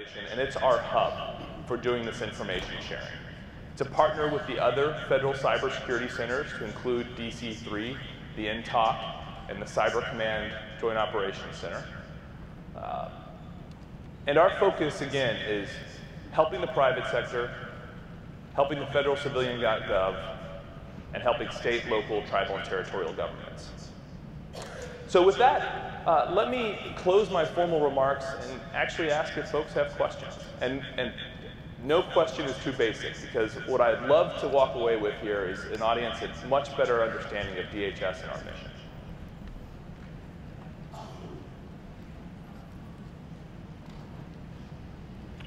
organization, and it's our hub for doing this information sharing. To partner with the other federal cybersecurity centers to include DC3, the NTOC, and the Cyber Command Joint Operations Center. And our focus, again, is helping the private sector, helping the federal civilian.gov, and helping state, local, tribal, and territorial governments. So with that, let me close my formal remarks and actually ask if folks have questions. And no question is too basic, because what I'd love to walk away with here is an audience that's much better understanding of DHS and our mission.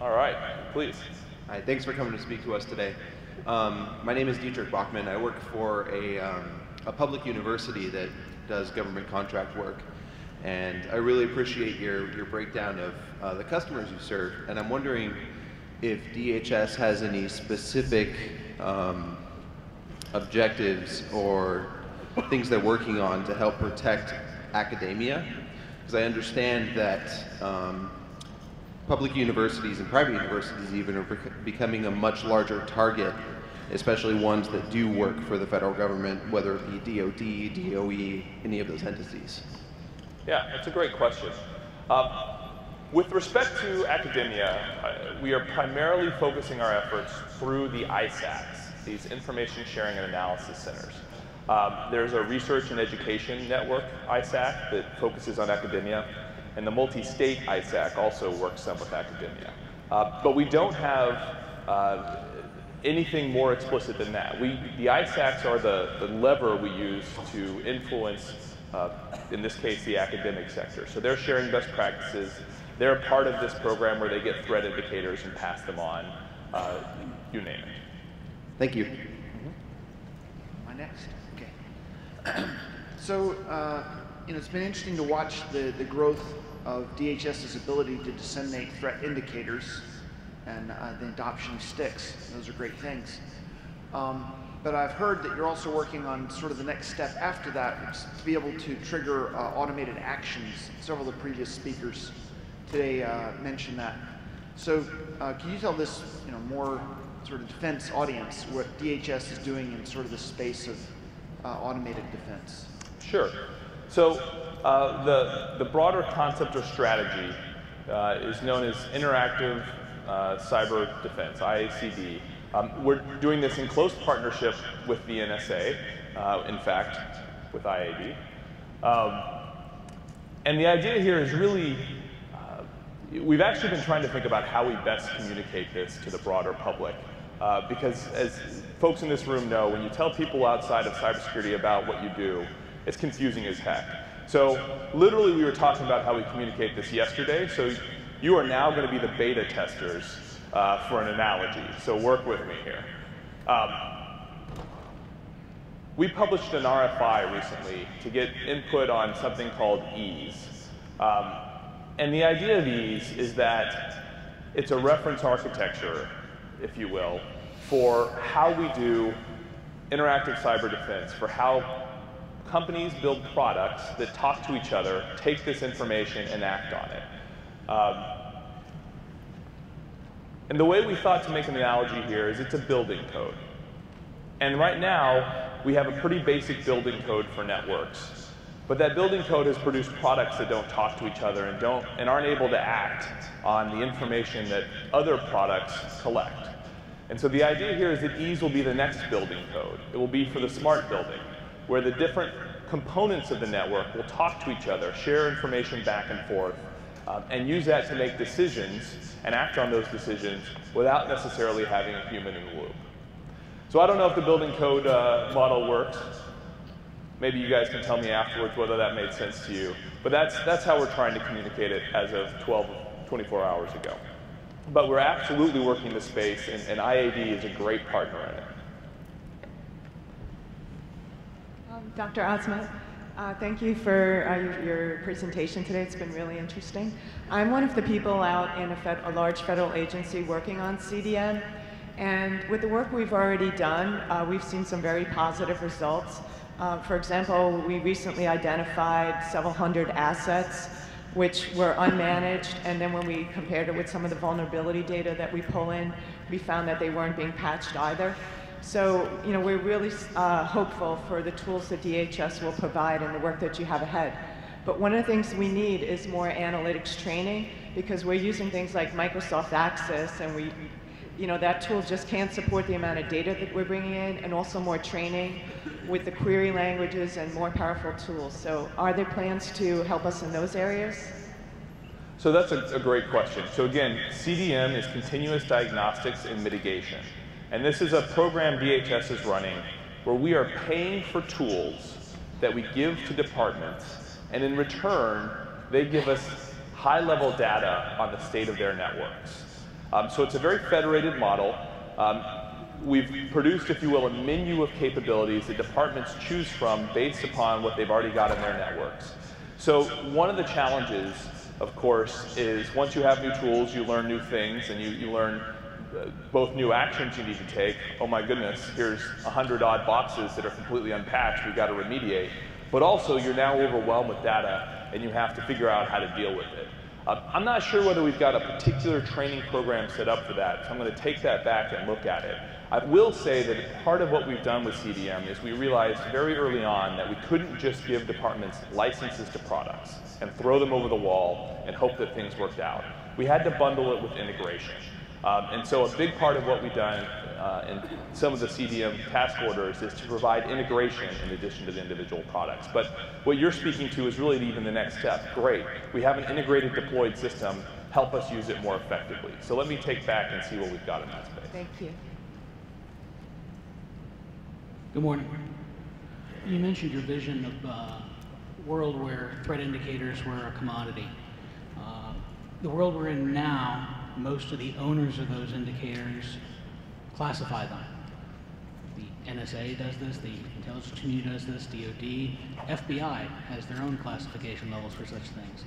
All right, please. Hi, thanks for coming to speak to us today. My name is Dietrich Bachmann. I work for a public university that does government contract work. And I really appreciate your breakdown of the customers you serve. And I'm wondering if DHS has any specific objectives or things they're working on to help protect academia. Because I understand that public universities and private universities even are becoming a much larger target, especially ones that do work for the federal government, whether it be DOD, DOE, any of those entities. Yeah, that's a great question. With respect to academia, we are primarily focusing our efforts through the ISACs, these Information Sharing and Analysis Centers. There's a research and education network, ISAC, that focuses on academia, and the multi-state ISAC also works some with academia. But we don't have anything more explicit than that. The ISACs are the lever we use to influence, in this case, the academic sector. So they're sharing best practices. They're a part of this program where they get threat indicators and pass them on, you name it. Thank you. Am I next? Okay. So, it's been interesting to watch the growth of DHS's ability to disseminate threat indicators and the adoption of sticks. Those are great things. But I've heard that you're also working on sort of the next step after that, which is to be able to trigger automated actions. Several of the previous speakers today mentioned that. So can you tell this more sort of defense audience what DHS is doing in sort of the space of automated defense? Sure. So the broader concept or strategy is known as interactive cyber defense, IACD. We're doing this in close partnership with the NSA, in fact, with IAD. And the idea here is really, we've actually been trying to think about how we best communicate this to the broader public. Because as folks in this room know, when you tell people outside of cybersecurity about what you do, it's confusing as heck. So literally we were talking about how we communicate this yesterday. So you are now going to be the beta testers for an analogy. So work with me here. We published an RFI recently to get input on something called EAS. And the idea of EAS is that it's a reference architecture, if you will, for how we do interactive cyber defense, for how companies build products that talk to each other, take this information, and act on it. And the way we thought to make an analogy here is it's a building code. And right now, we have a pretty basic building code for networks. But that building code has produced products that don't talk to each other and aren't able to act on the information that other products collect. And so the idea here is that EAS will be the next building code. It will be for the smart building, where the different components of the network will talk to each other, share information back and forth, and use that to make decisions and act on those decisions without necessarily having a human in the loop. So I don't know if the building code model works. Maybe you guys can tell me afterwards whether that made sense to you. But that's how we're trying to communicate it as of 24 hours ago. But we're absolutely working the space, and IAD is a great partner in it. Dr. Osma, thank you for your presentation today. It's been really interesting. I'm one of the people out in a large federal agency working on CDN. And with the work we've already done, we've seen some very positive results. For example, we recently identified several hundred assets which were unmanaged, and then when we compared it with some of the vulnerability data that we pull in, we found that they weren't being patched either. So, we're really hopeful for the tools that DHS will provide and the work that you have ahead. But one of the things we need is more analytics training, because we're using things like Microsoft Access, and that tool just can't support the amount of data that we're bringing in, and also more training with the query languages and more powerful tools. So are there plans to help us in those areas? So that's a great question. So again, CDM is continuous diagnostics and mitigation. And this is a program DHS is running where we are paying for tools that we give to departments, and in return, they give us high-level data on the state of their networks. So it's a very federated model. We've produced, if you will, a menu of capabilities that departments choose from based upon what they've already got in their networks. So one of the challenges, of course, is once you have new tools, you learn new things, and you learn both new actions you need to take. Oh my goodness, here's 100-odd boxes that are completely unpatched, we've got to remediate. But also, you're now overwhelmed with data, and you have to figure out how to deal with it. I'm not sure whether we've got a particular training program set up for that, so I'm going to take that back and look at it. I will say that part of what we've done with CDM is we realized very early on that we couldn't just give departments licenses to products and throw them over the wall and hope that things worked out. We had to bundle it with integration. And so a big part of what we've done in some of the CDM task orders is to provide integration in addition to the individual products. But what you're speaking to is really even the next step. Great. We have an integrated deployed system. Help us use it more effectively. So let me take back and see what we've got in that space. Thank you. Good morning. You mentioned your vision of a world where threat indicators were a commodity. The world we're in now, most of the owners of those indicators classify them. The NSA does this, the intelligence community does this, DoD, FBI has their own classification levels for such things.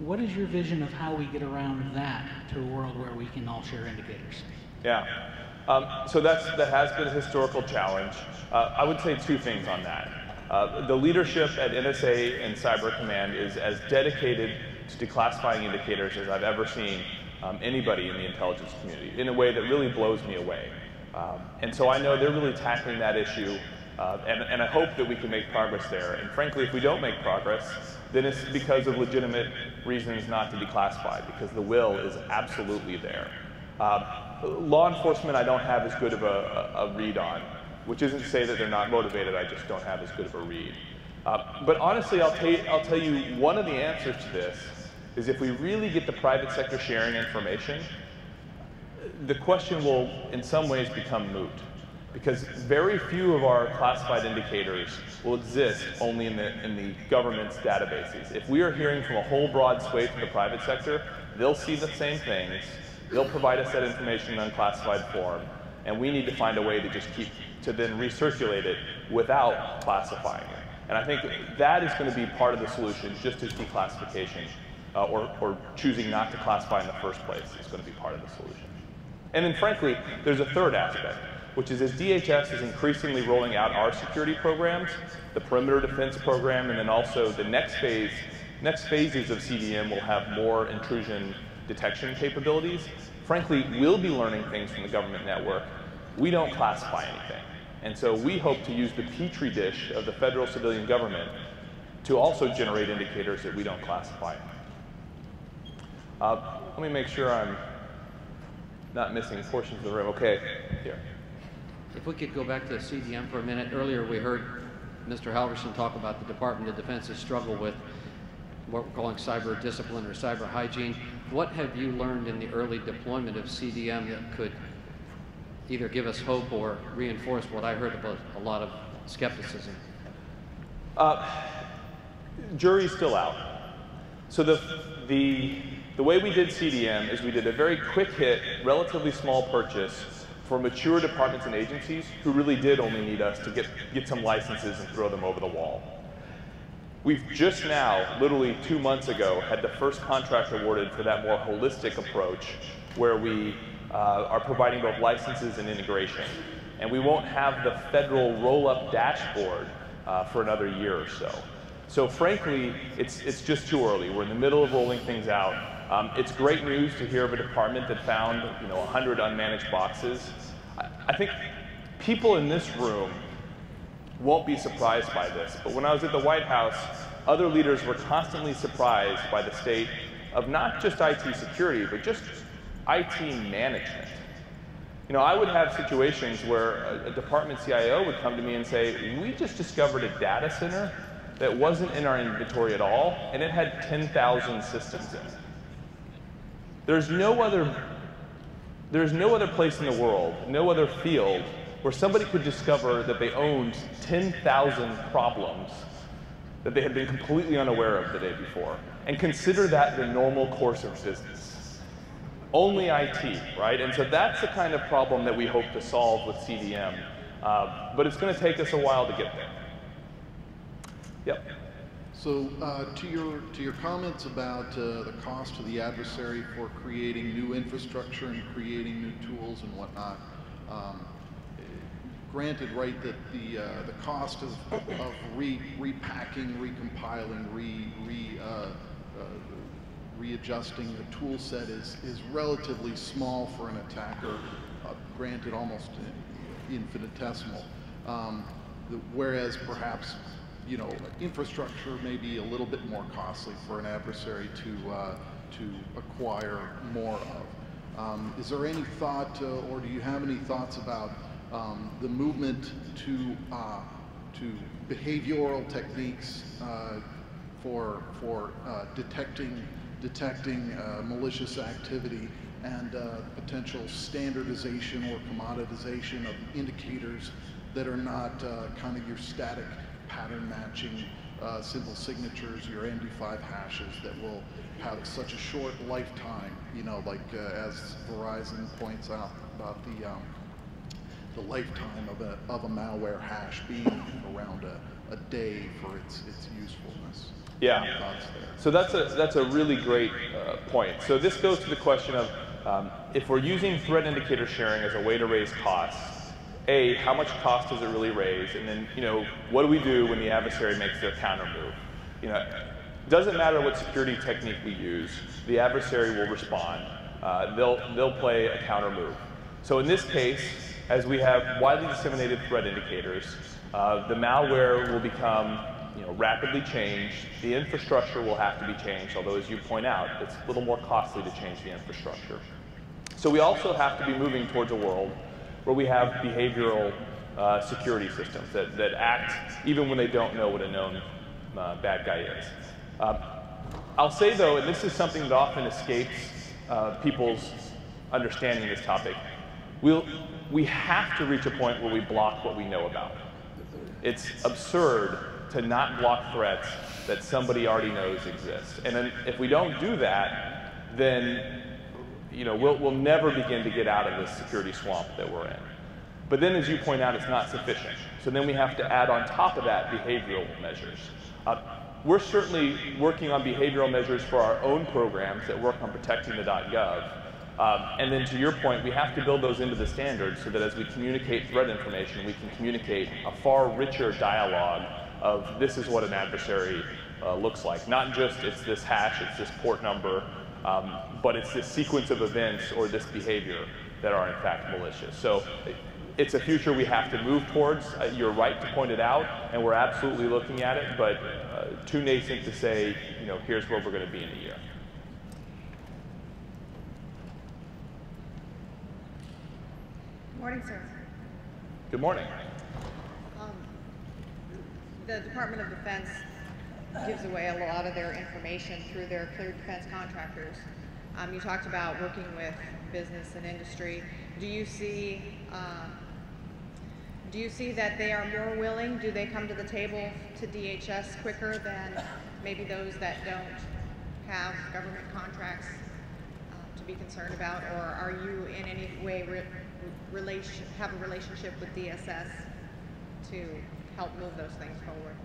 What is your vision of how we get around that to a world where we can all share indicators? Yeah. So that has been a historical challenge. I would say two things on that. The leadership at NSA and Cyber Command is as dedicated to declassifying indicators as I've ever seen anybody in the intelligence community, in a way that really blows me away. And so I know they're really tackling that issue, and I hope that we can make progress there. And frankly, if we don't make progress, then it's because of legitimate reasons not to declassify, because the will is absolutely there. Law enforcement I don't have as good of a read on, which isn't to say that they're not motivated, I just don't have as good of a read. But honestly, I'll tell you one of the answers to this is if we really get the private sector sharing information, the question will in some ways become moot, because very few of our classified indicators will exist only in the government's databases. If we are hearing from a whole broad swathe of the private sector, they'll see the same things, they'll provide us that information in unclassified form, and we need to find a way to just to then recirculate it without classifying it. And I think that is going to be part of the solution, just as declassification or choosing not to classify in the first place is going to be part of the solution. And then frankly, there's a third aspect, which is as DHS is increasingly rolling out our security programs, the perimeter defense program, and then also the next phases of CDM will have more intrusion detection capabilities. Frankly, we'll be learning things from the government network. We don't classify anything. And so we hope to use the petri dish of the federal civilian government to also generate indicators that we don't classify. Let me make sure I'm not missing portions of the room. Okay, here. If we could go back to CDM for a minute. Earlier we heard Mr. Halverson talk about the Department of Defense's struggle with what we're calling cyber discipline or cyber hygiene. What have you learned in the early deployment of CDM that could either give us hope or reinforce what I heard about a lot of skepticism? Jury's still out. So the way we did CDM is we did a very quick hit, relatively small purchase for mature departments and agencies who really did only need us to get some licenses and throw them over the wall. We've just now, literally 2 months ago, had the first contract awarded for that more holistic approach where we are providing both licenses and integration. And we won't have the federal roll-up dashboard for another year or so. So frankly, it's just too early. We're in the middle of rolling things out. It's great news to hear of a department that found 100 unmanaged boxes. I think people in this room won't be surprised by this, but when I was at the White House, other leaders were constantly surprised by the state of not just IT security, but just IT management. I would have situations where a department CIO would come to me and say, we just discovered a data center that wasn't in our inventory at all, and it had 10,000 systems in it. There's no other place in the world, no other field, where somebody could discover that they owned 10,000 problems that they had been completely unaware of the day before, and consider that the normal course of business. Only IT, right? And so that's the kind of problem that we hope to solve with CDM, but it's going to take us a while to get there. Yep. So to your comments about the cost to the adversary for creating new infrastructure and creating new tools and whatnot, granted, right, that the cost of repacking, recompiling, readjusting the tool set is relatively small for an attacker, granted almost infinitesimal, whereas perhaps infrastructure may be a little bit more costly for an adversary to acquire more of. Is there any thought, or do you have any thoughts about the movement to behavioral techniques for detecting malicious activity and potential standardization or commoditization of indicators that are not kind of your static pattern matching simple signatures, your MD5 hashes that will have such a short lifetime, like as Verizon points out about the lifetime of a malware hash being around a day for its usefulness. Yeah. So that's a really great point. So this goes to the question of if we're using threat indicator sharing as a way to raise costs, A, how much cost does it really raise? And then, what do we do when the adversary makes their counter move? It doesn't matter what security technique we use, the adversary will respond. They'll play a counter move. So in this case, as we have widely disseminated threat indicators, the malware will become rapidly changed. The infrastructure will have to be changed, although as you point out, it's a little more costly to change the infrastructure. So we also have to be moving towards a world where we have behavioral security systems that act even when they don't know what a known bad guy is. I'll say though, and this is something that often escapes people's understanding of this topic, we have to reach a point where we block what we know about. It's absurd to not block threats that somebody already knows exist. And then if we don't do that, then we'll never begin to get out of this security swamp that we're in. But then, as you point out, it's not sufficient. So then we have to add on top of that behavioral measures. We're certainly working on behavioral measures for our own programs that work on protecting the .gov. And then to your point, we have to build those into the standards so that as we communicate threat information, we can communicate a far richer dialogue of this is what an adversary looks like. Not just it's this hash, it's this port number, but it's this sequence of events or this behavior that are in fact malicious. So it's a future we have to move towards. You're right to point it out, and we're absolutely looking at it, but too nascent to say, here's where we're going to be in a year. Morning, sir. Good morning. The Department of Defense gives away a lot of their information through their cleared defense contractors. You talked about working with business and industry. Do you see that they are more willing? Do they come to the table to DHS quicker than maybe those that don't have government contracts to be concerned about? Or are you in any way have a relationship with DSS to help move those things forward?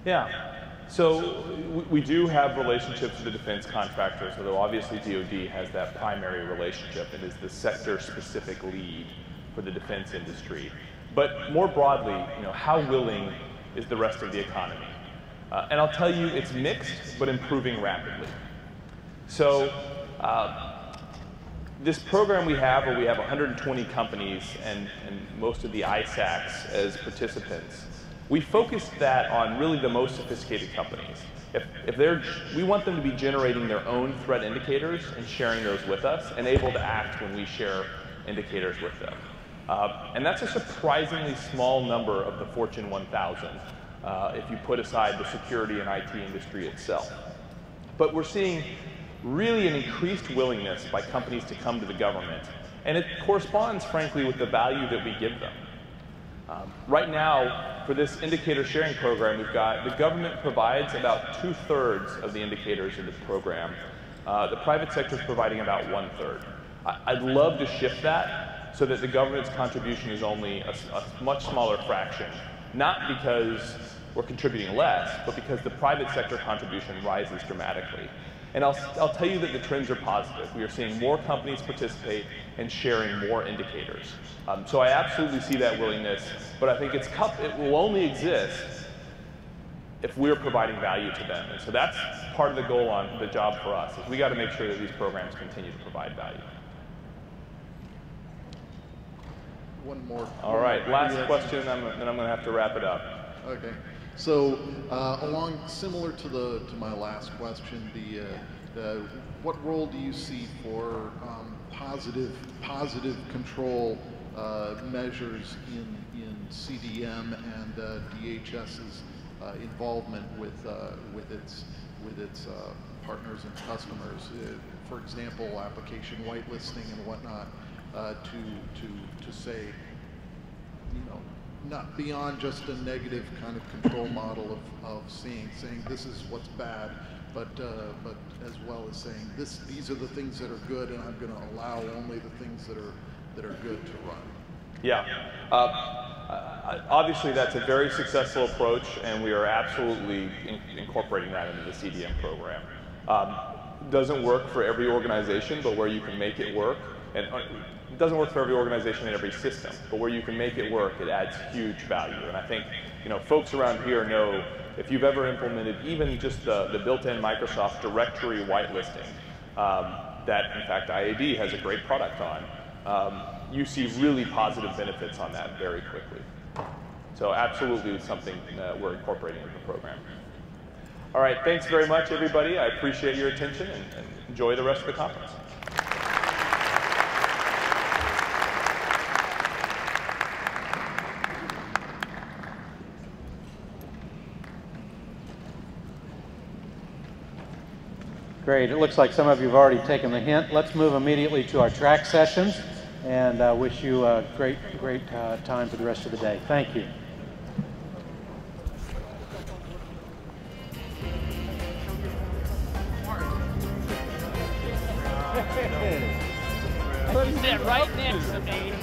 Yeah. So we do have relationships with the defense contractors, although obviously DoD has that primary relationship and is the sector-specific lead for the defense industry. But more broadly, how willing is the rest of the economy? And I'll tell you, it's mixed, but improving rapidly. So this program we have, where we have 120 companies and most of the ISACs as participants, we focused that on really the most sophisticated companies. We want them to be generating their own threat indicators and sharing those with us, and able to act when we share indicators with them. And that's a surprisingly small number of the Fortune 1000, if you put aside the security and IT industry itself. But we're seeing really an increased willingness by companies to come to the government, and it corresponds, frankly, with the value that we give them. Right now, for this indicator sharing program, the government provides about 2/3 of the indicators in this program. The private sector is providing about 1/3. I'd love to shift that so that the government's contribution is only a much smaller fraction, not because we're contributing less, but because the private sector contribution rises dramatically. And I'll tell you that the trends are positive. We are seeing more companies participate and sharing more indicators. So I absolutely see that willingness, but I think it will only exist if we're providing value to them. And so that's part of the goal on the job for us, is we got to make sure that these programs continue to provide value. One more. All right, last question, then I'm going to have to wrap it up. Okay. So similar to my last question, what role do you see for positive control measures in CDM and DHS's involvement with its partners and customers? For example, application whitelisting and whatnot, to say, not beyond just a negative kind of control model of saying this is what's bad, but as well as saying these are the things that are good, and I'm going to allow only the things that are good to run. Yeah. Obviously, that's a very successful approach, and we are absolutely incorporating that into the CDM program. Doesn't work for every organization, but where you can make it work, and it doesn't work for every organization in every system, but where you can make it work, it adds huge value. And I think, folks around here know, if you've ever implemented even just the built-in Microsoft directory whitelisting, that in fact IAD has a great product on, you see really positive benefits on that very quickly. So absolutely something that we're incorporating into the program. All right, thanks very much, everybody. I appreciate your attention, and enjoy the rest of the conference. Great. It looks like some of you have already taken the hint. Let's move immediately to our track sessions, and wish you a great time for the rest of the day. Thank you. Sit right next to me.